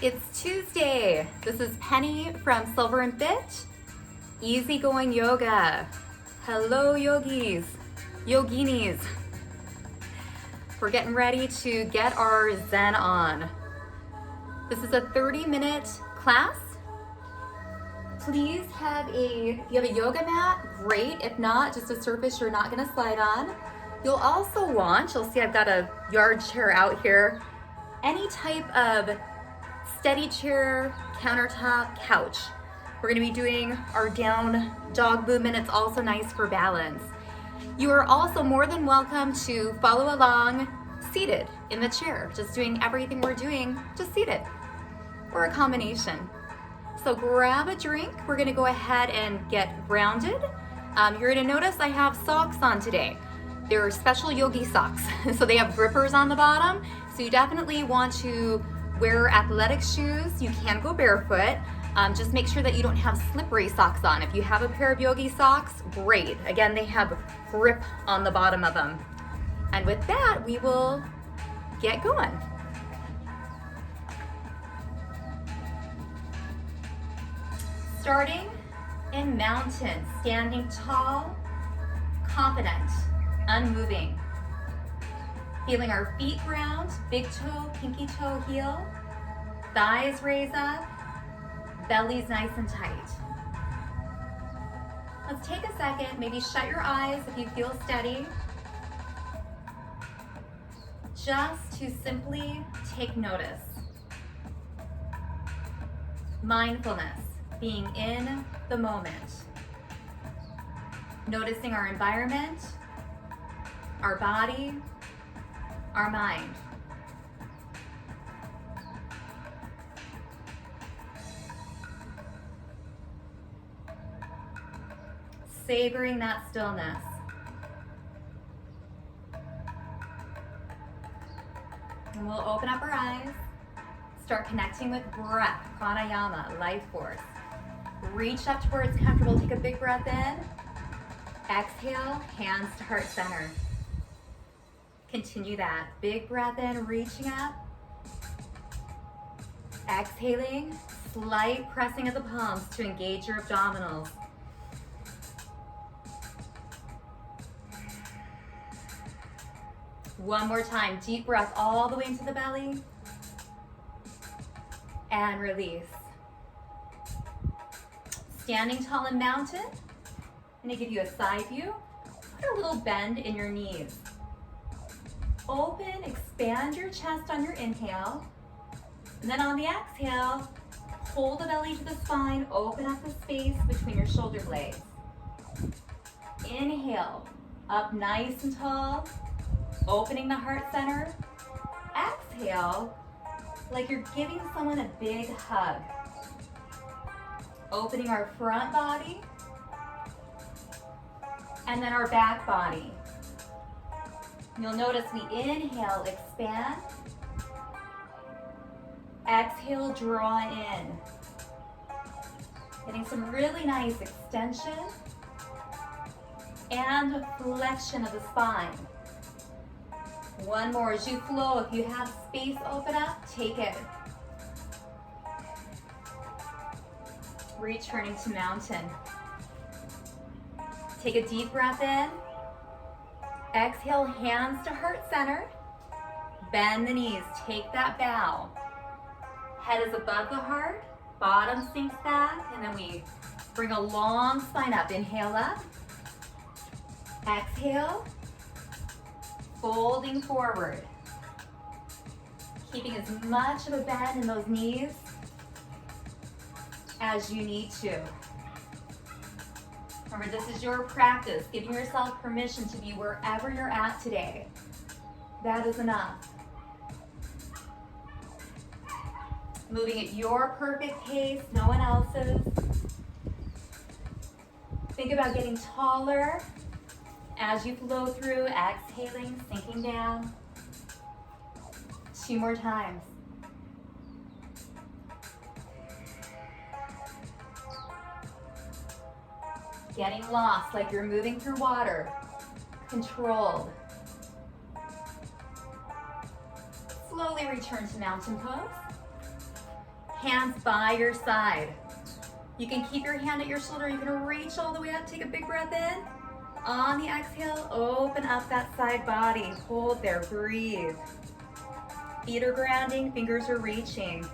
It's Tuesday. This is Penny from Silver&Fit. Easygoing yoga. Hello, yogis, yoginis. We're getting ready to get our Zen on. This is a 30-minute class. Please have if you have a yoga mat, great. If not, just a surface you're not gonna slide on. You'll also want, you'll see I've got a yard chair out here, any type of steady chair, countertop, couch. We're gonna be doing our down dog movement. It's also nice for balance. You are also more than welcome to follow along seated in the chair, just doing everything we're doing, just seated, or a combination. So grab a drink. We're gonna go ahead and get grounded. You're gonna notice I have socks on today. They're special yogi socks. So they have grippers on the bottom. So you definitely want to wear athletic shoes. You can go barefoot. Just make sure that you don't have slippery socks on. If you have a pair of yogi socks, great. Again, they have grip on the bottom of them. And with that, we will get going. Starting in mountain, standing tall, confident, unmoving. Feeling our feet ground, big toe, pinky toe, heel. Thighs raise up, belly's nice and tight. Let's take a second, maybe shut your eyes if you feel steady. Just to simply take notice. Mindfulness, being in the moment. Noticing our environment, our body, our mind. Savoring that stillness. And we'll open up our eyes, start connecting with breath, pranayama, life force. Reach up to where it's comfortable, take a big breath in. Exhale, hands to heart center. Continue that. Big breath in, reaching up. Exhaling, slight pressing of the palms to engage your abdominals. One more time, deep breath all the way into the belly. And release. Standing tall in mountain. I'm gonna give you a side view. Put a little bend in your knees. Open, expand your chest on your inhale. And then on the exhale, hold the belly to the spine, open up the space between your shoulder blades. Inhale, up nice and tall, opening the heart center. Exhale, like you're giving someone a big hug. Opening our front body, and then our back body. You'll notice we inhale, expand. Exhale, draw in. Getting some really nice extension and flexion of the spine. One more as you flow. If you have space, open up, take it. Returning to mountain. Take a deep breath in. Exhale, hands to heart center. Bend the knees, take that bow. Head is above the heart, bottom sinks back, and then we bring a long spine up. Inhale up. Exhale. Folding forward. Keeping as much of a bend in those knees as you need to. Remember, this is your practice, giving yourself permission to be wherever you're at today. That is enough. Moving at your perfect pace, no one else's. Think about getting taller as you flow through, exhaling, sinking down. 2 more times. Getting lost like you're moving through water. Controlled. Slowly return to mountain pose. Hands by your side. You can keep your hand at your shoulder. You can reach all the way up. Take a big breath in. On the exhale, open up that side body. Hold there, breathe. Feet are grounding, fingers are reaching.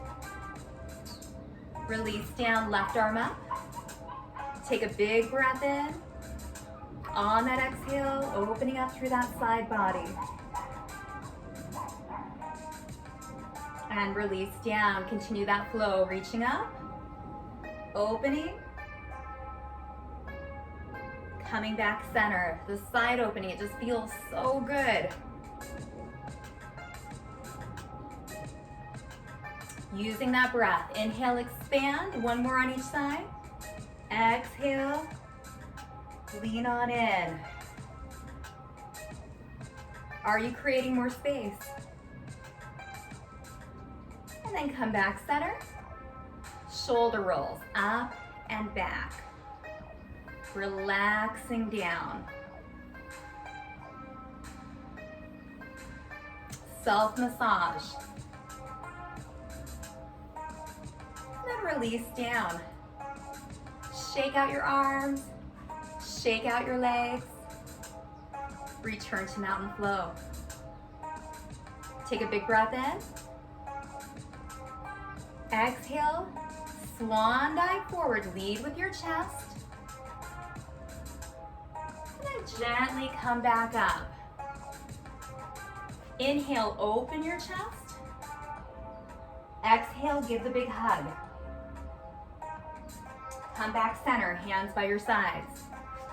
Release down, left arm up. Take a big breath in. On that exhale, opening up through that side body. And release down, continue that flow, reaching up, opening, coming back center, the side opening, it just feels so good. Using that breath, inhale, expand, one more on each side. Exhale, lean on in. Are you creating more space? And then come back center. Shoulder rolls up and back. Relaxing down. Self-massage. And then release down. Shake out your arms. Shake out your legs. Return to mountain flow. Take a big breath in. Exhale, swan dive forward, lead with your chest. And then gently come back up. Inhale, open your chest. Exhale, give the big hug. Come back center, hands by your sides.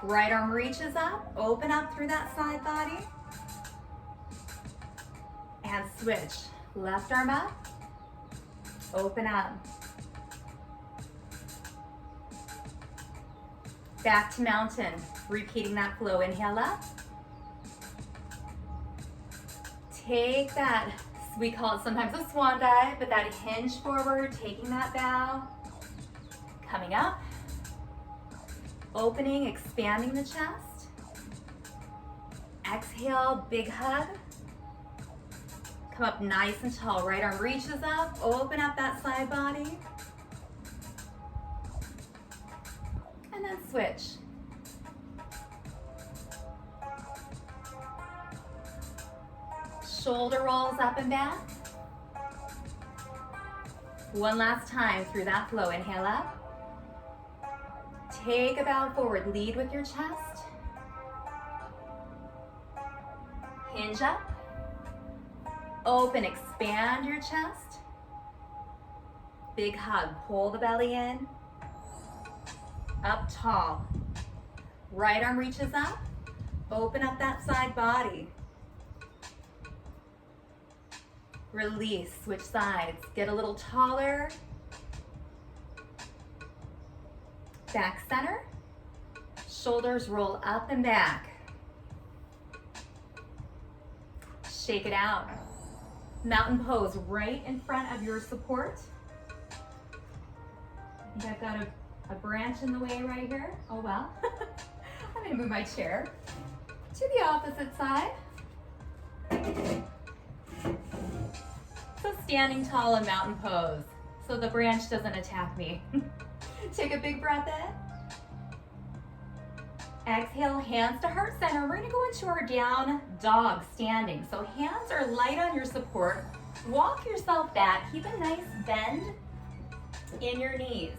Right arm reaches up, open up through that side body. And switch, left arm up. Open up. Back to mountain. Repeating that flow. Inhale up. Take that, we call it sometimes a swan dive, but that hinge forward, taking that bow. Coming up. Opening, expanding the chest. Exhale, big hug. Come up nice and tall. Right arm reaches up. Open up that side body. And then switch. Shoulder rolls up and back. One last time through that flow. Inhale up. Take a bow forward. Lead with your chest. Hinge up. Open, expand your chest. Big hug, pull the belly in. Up tall. Right arm reaches up. Open up that side body. Release, switch sides. Get a little taller. Back center. Shoulders roll up and back. Shake it out. Mountain pose right in front of your support. I think I've got a branch in the way right here. Oh well. I'm gonna move my chair to the opposite side. So standing tall in mountain pose, so the branch doesn't attack me. Take a big breath in. Exhale, hands to heart center. We're gonna go into our down dog standing. So hands are light on your support. Walk yourself back. Keep a nice bend in your knees.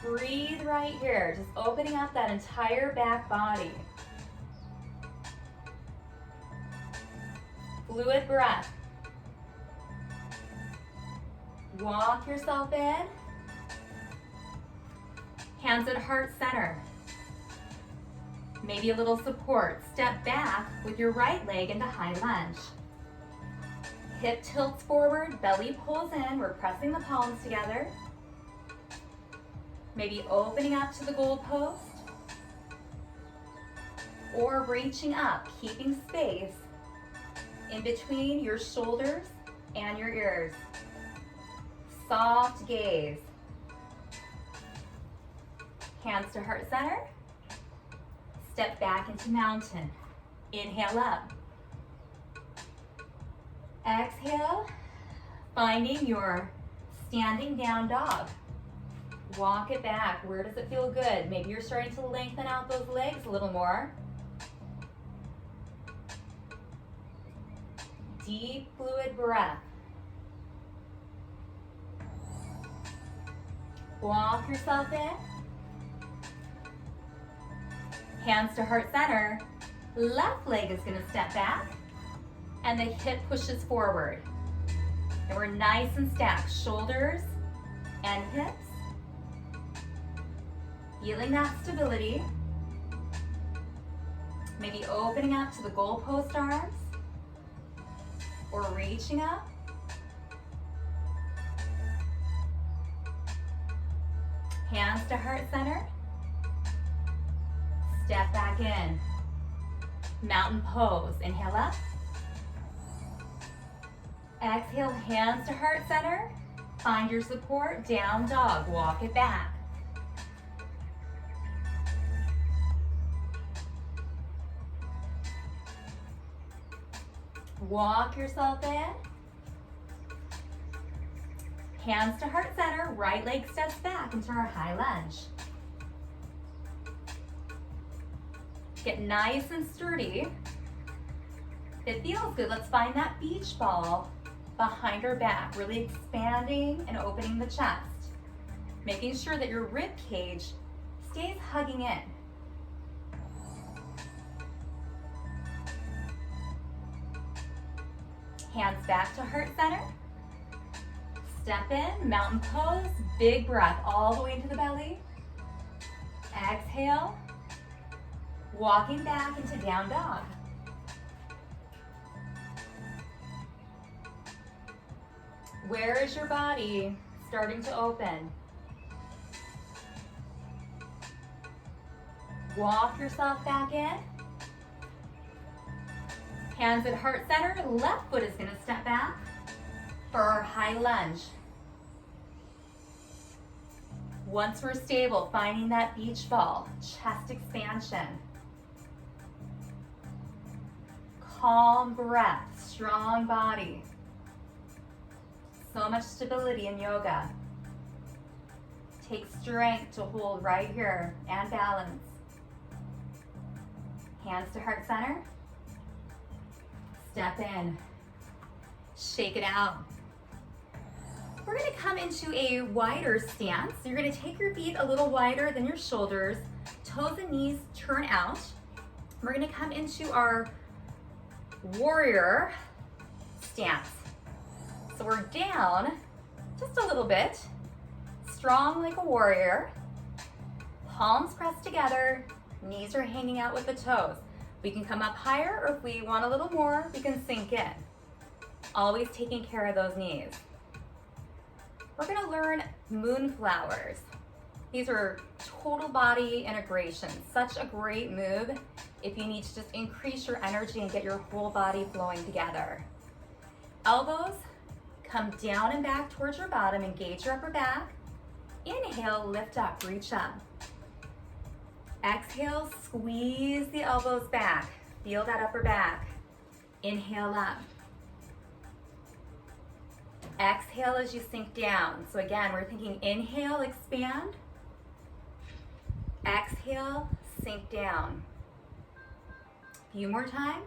Breathe right here, just opening up that entire back body. Fluid breath. Walk yourself in. Hands at heart center. Maybe a little support. Step back with your right leg into high lunge. Hip tilts forward, belly pulls in. We're pressing the palms together. Maybe opening up to the goal post. Or reaching up, keeping space in between your shoulders and your ears. Soft gaze. Hands to heart center. Step back into mountain. Inhale up. Exhale, Finding your standing down dog. Walk it back. Where does it feel good? Maybe you're starting to lengthen out those legs a little more. Deep, fluid breath. Walk yourself in. Hands to heart center. Left leg is going to step back, and the hip pushes forward. And we're nice and stacked, shoulders and hips. Feeling that stability. Maybe opening up to the goalpost arms or reaching up. Hands to heart center. Step back in. Mountain pose. Inhale up. Exhale, hands to heart center. Find your support. Down dog. Walk it back. Walk yourself in. Hands to heart center. Right leg steps back into our high lunge. Get nice and sturdy. If it feels good, let's find that beach ball behind our back, really expanding and opening the chest. Making sure that your rib cage stays hugging in. Hands back to heart center. Step in, mountain pose, big breath all the way into the belly. Exhale. Walking back into down dog. Where is your body starting to open? Walk yourself back in. Hands at heart center. Left foot is going to step back for our high lunge. Once we're stable, finding that beach ball, chest expansion. Calm breath, strong body. So much stability in yoga. Take strength to hold right here and balance. Hands to heart center. Step in. Shake it out. We're going to come into a wider stance. You're going to take your feet a little wider than your shoulders. Toes and knees turn out. We're going to come into our warrior stance. So we're down just a little bit, strong like a warrior, palms pressed together, knees are hanging out with the toes. We can come up higher, or if we want a little more, we can sink in. Always taking care of those knees. We're going to learn moonflowers. These are total body integration. Such a great move if you need to just increase your energy and get your whole body flowing together. Elbows come down and back towards your bottom. Engage your upper back. Inhale, lift up, reach up. Exhale, squeeze the elbows back. Feel that upper back. Inhale up. Exhale as you sink down. So again, we're thinking inhale, expand. Exhale, sink down. A few more times.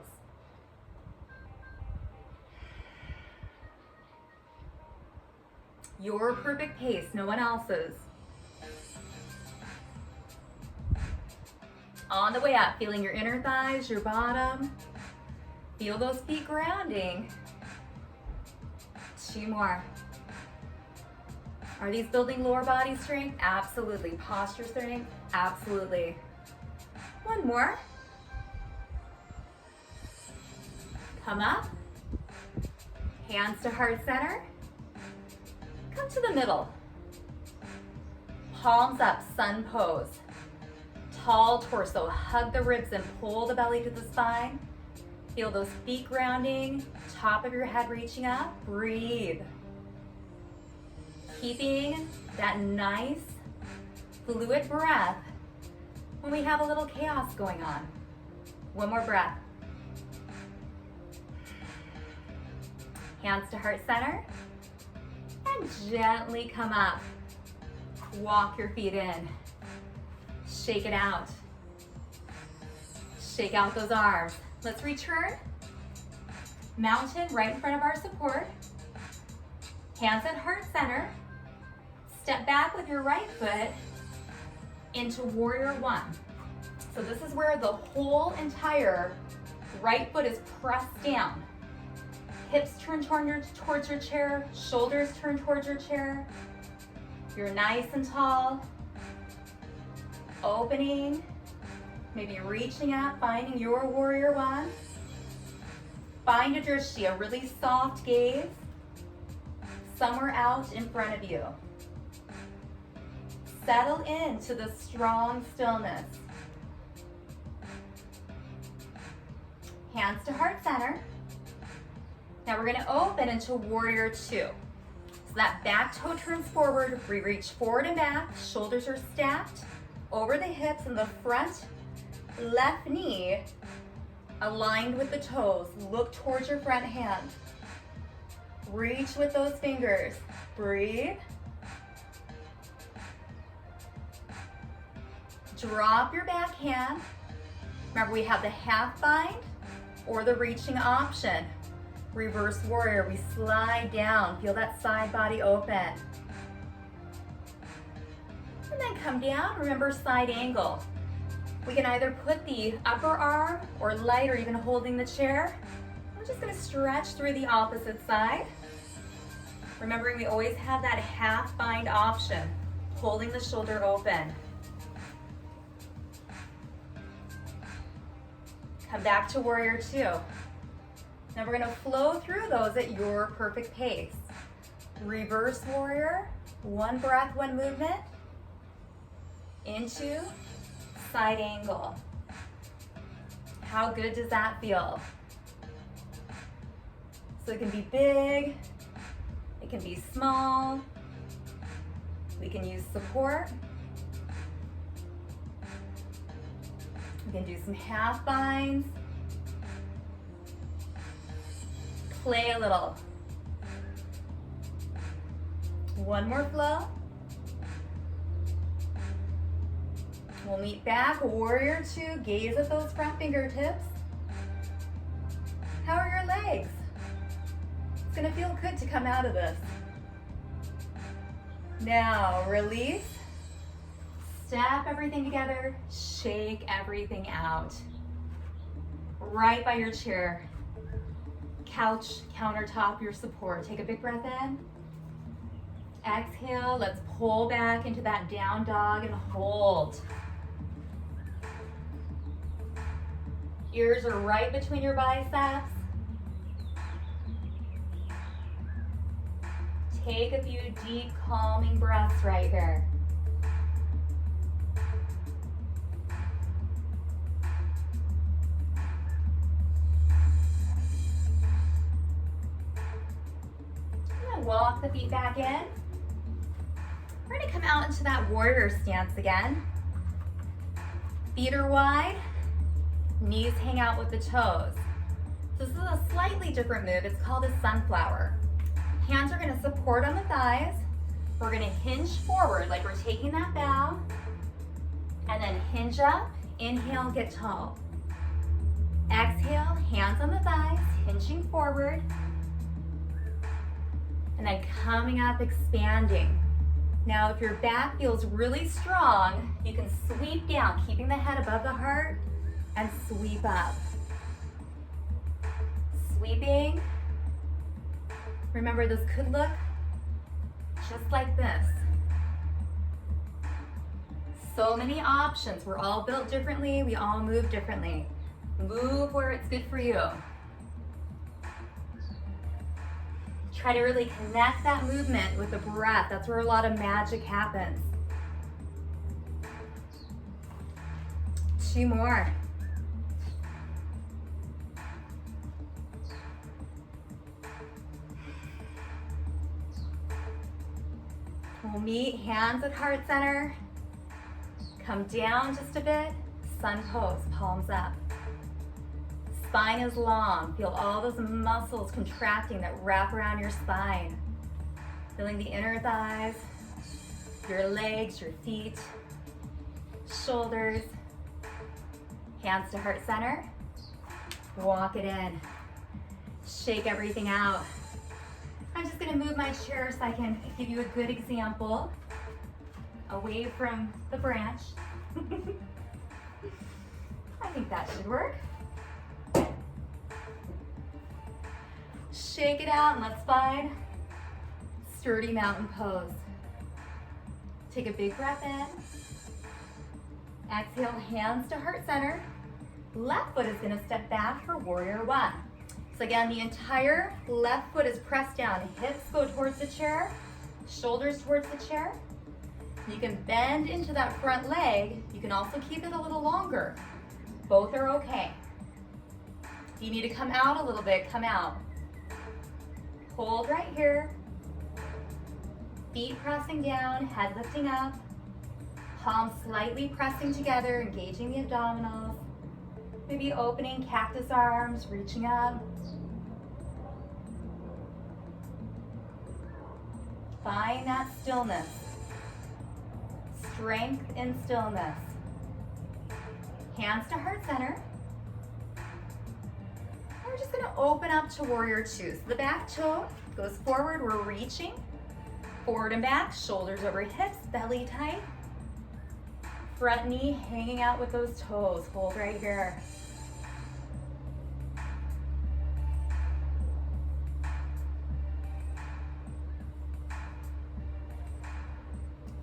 Your perfect pace, no one else's. On the way up, feeling your inner thighs, your bottom. Feel those feet grounding. 2 more. Are these building lower body strength? Absolutely. Posture strength? Absolutely. 1 more. Come up. Hands to heart center. Come to the middle. Palms up, sun pose. Tall torso, hug the ribs and pull the belly to the spine. Feel those feet grounding, top of your head reaching up. Breathe. Keeping that nice, fluid breath when we have a little chaos going on. 1 more breath. Hands to heart center. And gently come up. Walk your feet in. Shake it out. Shake out those arms. Let's return. Mountain right in front of our support. Hands at heart center. Step back with your right foot into warrior one. So this is where the whole entire right foot is pressed down. Hips turn towards your chair, shoulders turn towards your chair. You're nice and tall. Opening, maybe reaching up, finding your warrior one. Find a drishti, a really soft gaze, somewhere out in front of you. Settle into the strong stillness. Hands to heart center. Now we're gonna open into warrior two. So that back toe turns forward, we reach forward and back, shoulders are stacked over the hips and the front left knee aligned with the toes. Look towards your front hand. Reach with those fingers. Breathe. Drop your back hand. Remember, we have the half bind or the reaching option. Reverse warrior, we slide down. Feel that side body open. And then come down, remember side angle. We can either put the upper arm or light or even holding the chair. We're just gonna stretch through the opposite side. Remembering we always have that half bind option, holding the shoulder open. Come back to warrior two. Now we're gonna flow through those at your perfect pace. Reverse warrior, one breath, one movement. Into side angle. How good does that feel? So it can be big, it can be small. We can use support. We can do some half binds. Play a little. One more flow. We'll meet back, warrior two, gaze at those front fingertips. How are your legs? It's gonna feel good to come out of this. Now, release. Step everything together, shake everything out. Right by your chair. Couch, countertop, your support. Take a big breath in. Exhale, let's pull back into that down dog and hold. Ears are right between your biceps. Take a few deep, calming breaths right here. Walk the feet back in. We're gonna come out into that warrior stance again. Feet are wide, knees hang out with the toes. So this is a slightly different move. It's called a sunflower. Hands are gonna support on the thighs. We're gonna hinge forward like we're taking that bow. And then hinge up, inhale, get tall. Exhale, hands on the thighs, hinging forward. And then coming up, expanding. Now, if your back feels really strong, you can sweep down, keeping the head above the heart, and sweep up. Sweeping. Remember, this could look just like this. So many options. We're all built differently. We all move differently. Move where it's good for you. Try to really connect that movement with the breath. That's where a lot of magic happens. 2 more. We'll meet hands at heart center. Come down just a bit. Sun pose, palms up. Spine is long. Feel all those muscles contracting that wrap around your spine. Feeling the inner thighs, your legs, your feet, shoulders, hands to heart center. Walk it in. Shake everything out. I'm just gonna move my chair so I can give you a good example away from the branch. I think that should work. Shake it out and let's find sturdy mountain pose. Take a big breath in. Exhale, hands to heart center. Left foot is gonna step back for warrior one. So again, the entire left foot is pressed down. Hips go towards the chair, shoulders towards the chair. You can bend into that front leg. You can also keep it a little longer. Both are okay. If you need to come out a little bit, come out. Hold right here. Feet pressing down, head lifting up. Palms slightly pressing together, engaging the abdominals. Maybe opening cactus arms, reaching up. Find that stillness. Strength in stillness. Hands to heart center. And we're just gonna open up to warrior two. So the back toe goes forward, we're reaching. Forward and back, shoulders over hips, belly tight. Front knee hanging out with those toes. Hold right here.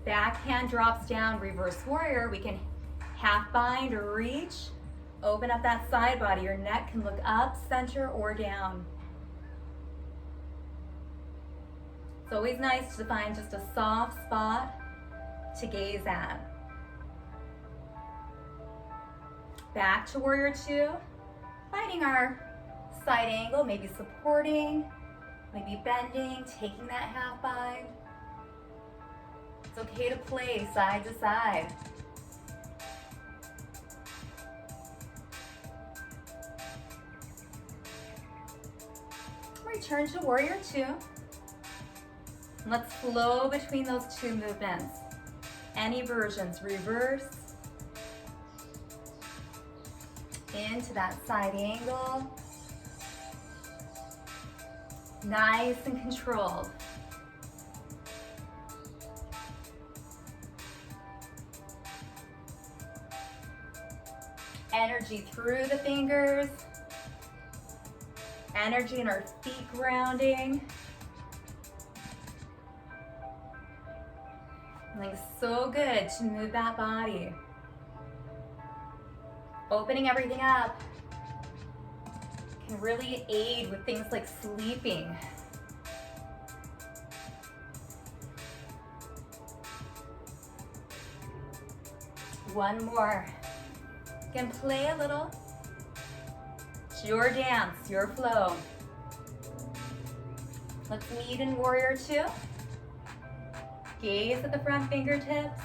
Back hand drops down, reverse warrior. We can half bind or reach. Open up that side body. Your neck can look up, center, or down. It's always nice to find just a soft spot to gaze at. Back to warrior two. Finding our side angle, maybe supporting, maybe bending, taking that half bind. It's okay to play side to side. Return to warrior two. Let's flow between those two movements. Any versions, reverse. Into that side angle. Nice and controlled. Energy through the fingers. Energy in our feet grounding. Feeling so good to move that body. Opening everything up can really aid with things like sleeping. One more. You can play a little. It's your dance, your flow. Let's meet in warrior two. Gaze at the front fingertips.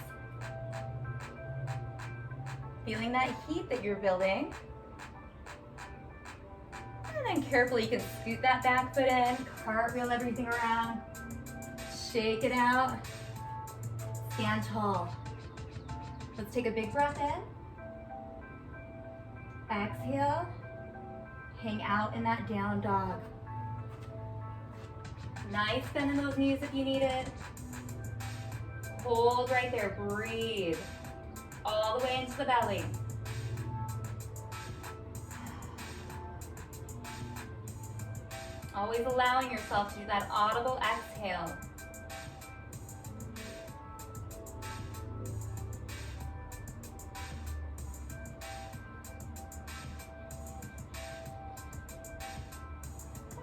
Feeling that heat that you're building. And then carefully you can scoot that back foot in, cartwheel everything around, shake it out, stand tall. Let's take a big breath in. Exhale, hang out in that down dog. Nice bend in those knees if you need it. Hold right there, breathe. All the way into the belly. Always allowing yourself to do that audible exhale.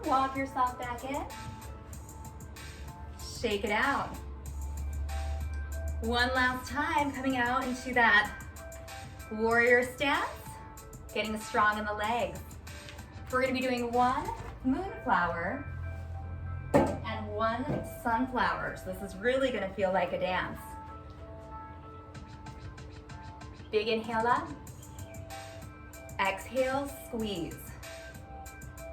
Walk yourself back in. Shake it out. One last time, coming out into that warrior stance, getting strong in the legs. We're gonna be doing one moonflower and one sunflower. So this is really gonna feel like a dance. Big inhale up. Exhale, squeeze.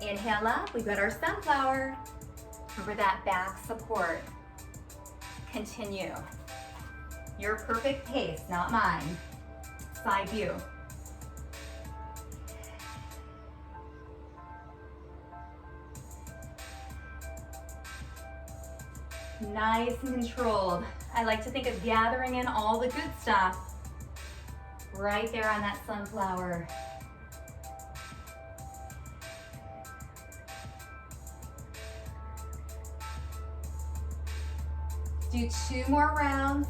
Inhale up, we've got our sunflower. Remember that back support. continue. Your perfect pace, not mine. Side view. Nice and controlled. I like to think of gathering in all the good stuff right there on that sunflower. Do 2 more rounds.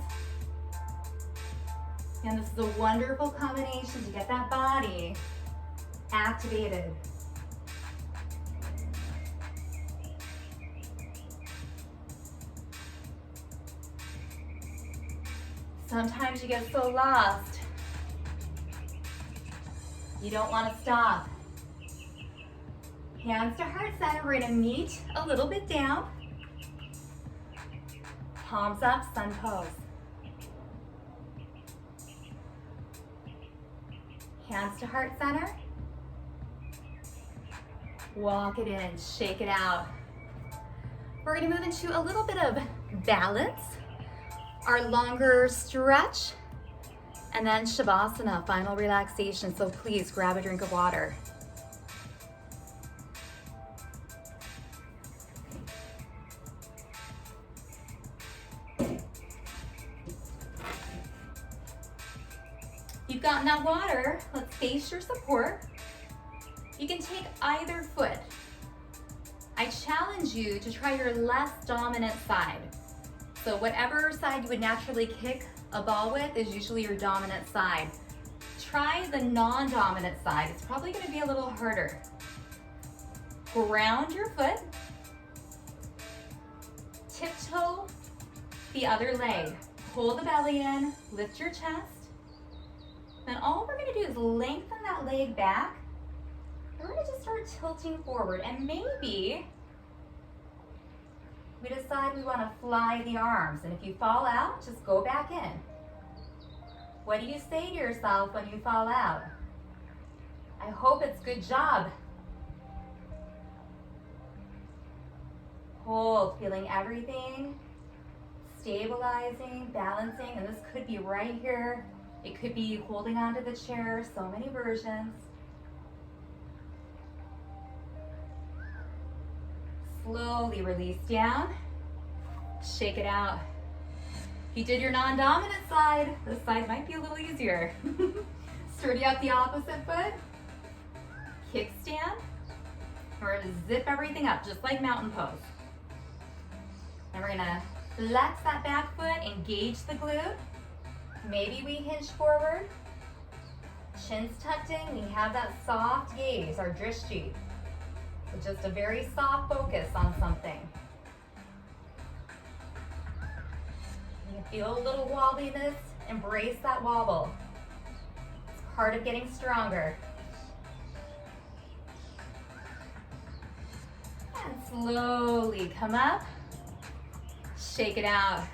And this is a wonderful combination to get that body activated. Sometimes you get so lost, you don't want to stop. Hands to heart center, we're gonna meet a little bit down. Palms up, sun pose. Hands to heart center. Walk it in, shake it out. We're gonna move into a little bit of balance, our longer stretch, and then Shavasana, final relaxation. So please grab a drink of water. You've gotten that water, let's face your support. You can take either foot. I challenge you to try your less dominant side. So whatever side you would naturally kick a ball with is usually your dominant side. Try the non-dominant side. It's probably gonna be a little harder. Ground your foot. Tiptoe the other leg. Pull the belly in, lift your chest. Then all we're gonna do is lengthen that leg back. And we're gonna just start tilting forward. And maybe we decide we wanna fly the arms. And if you fall out, just go back in. What do you say to yourself when you fall out? I hope it's good job. Hold, feeling everything, stabilizing, balancing, and this could be right here. It could be holding onto the chair, so many versions. Slowly release down, shake it out. If you did your non-dominant side, this side might be a little easier. Sturdy out the opposite foot, kickstand. We're gonna zip everything up, just like mountain pose. And we're gonna flex that back foot, engage the glute. Maybe we hinge forward, chin's tucked in, we have that soft gaze, our drishti. So just a very soft focus on something. You feel a little wobbliness, embrace that wobble. It's part of getting stronger. And slowly come up, shake it out.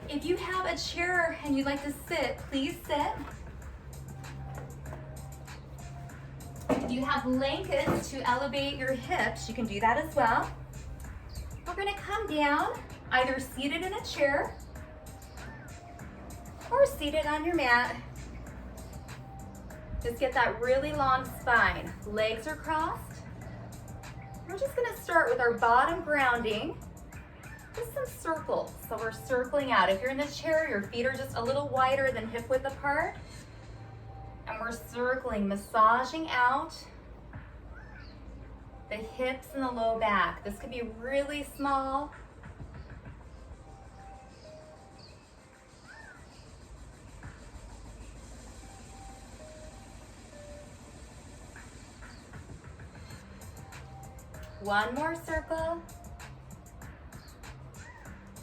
If you have a chair and you'd like to sit, please sit. If you have blankets to elevate your hips, you can do that as well. We're gonna come down, either seated in a chair or seated on your mat. Just get that really long spine. Legs are crossed. We're just gonna start with our bottom grounding. Just some circles, so we're circling out. If you're in the chair, your feet are just a little wider than hip width apart. And we're circling, massaging out the hips and the low back. This could be really small. One more circle.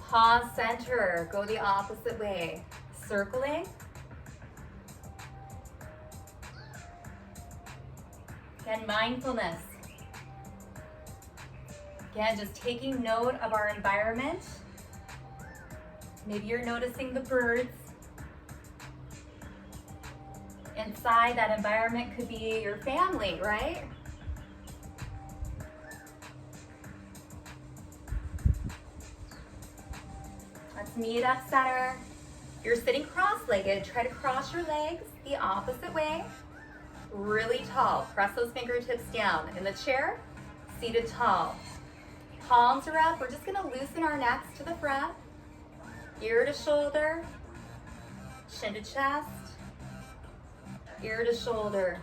Pause, center, go the opposite way. Circling. Again, mindfulness. Again, just taking note of our environment. Maybe you're noticing the birds. Inside that environment could be your family, right? Meet up center. You're sitting cross-legged. Try to cross your legs the opposite way. Really tall. Press those fingertips down. In the chair, seated tall. Palms are up. We're just gonna loosen our necks to the front. Ear to shoulder. Chin to chest. Ear to shoulder.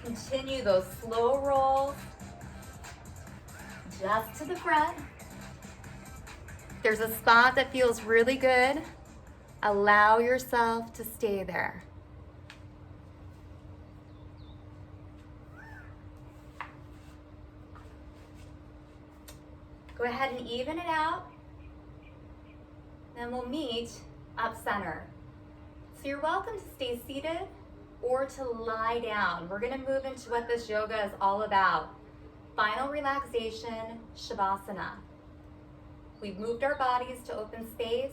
Continue those slow rolls, just to the front. There's a spot that feels really good. Allow yourself to stay there. Go ahead and even it out. Then we'll meet up center. So you're welcome to stay seated or to lie down. We're gonna move into what this yoga is all about. Final relaxation, Shavasana. We've moved our bodies to open space,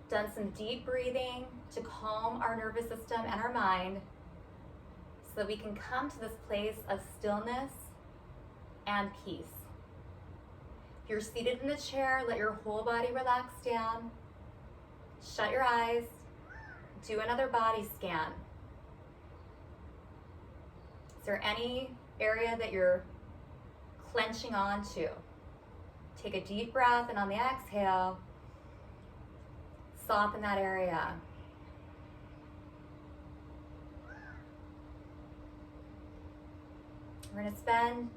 done some deep breathing to calm our nervous system and our mind so that we can come to this place of stillness and peace. If you're seated in the chair, let your whole body relax down. Shut your eyes. Do another body scan. Is there any area that you're clenching onto? Take a deep breath, and on the exhale, soften that area. We're going to spend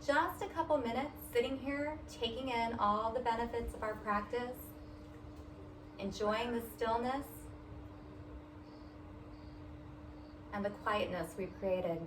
just a couple minutes sitting here, taking in all the benefits of our practice, enjoying the stillness and the quietness we've created.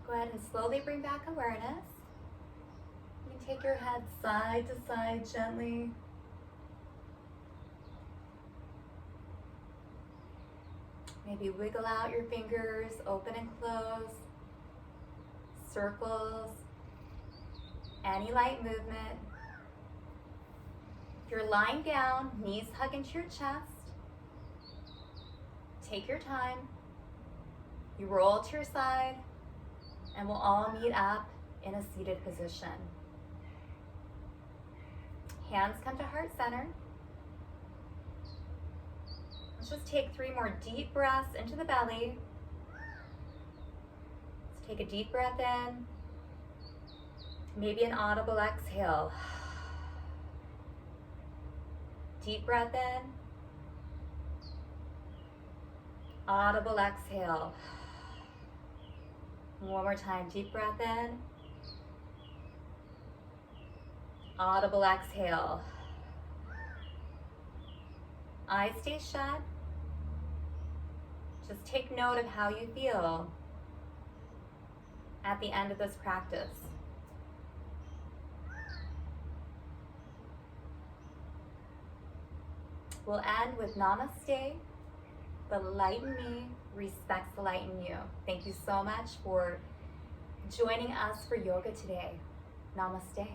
Go ahead and slowly bring back awareness. You can take your head side to side gently. Maybe wiggle out your fingers, open and close, circles, any light movement. If you're lying down, knees hug into your chest. Take your time. You roll to your side, and we'll all meet up in a seated position. Hands come to heart center. Let's just take 3 more deep breaths into the belly. Let's take a deep breath in. Maybe an audible exhale. Deep breath in. Audible exhale. One more time, deep breath in. Audible exhale. Eyes stay shut. Just take note of how you feel at the end of this practice. We'll end with namaste. The light in me respects the light in you. Thank you so much for joining us for yoga today. Namaste.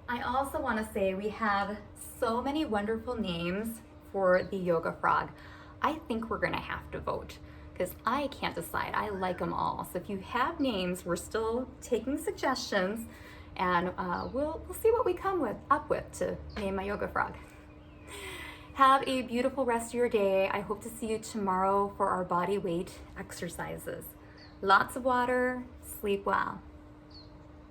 I also want to say we have so many wonderful names for the yoga frog. I think we're going to have to vote. because I can't decide. I like them all. So if you have names, we're still taking suggestions, and we'll see what we come up with to name my yoga frog. Have a beautiful rest of your day. I hope to see you tomorrow for our body weight exercises. Lots of water, sleep well.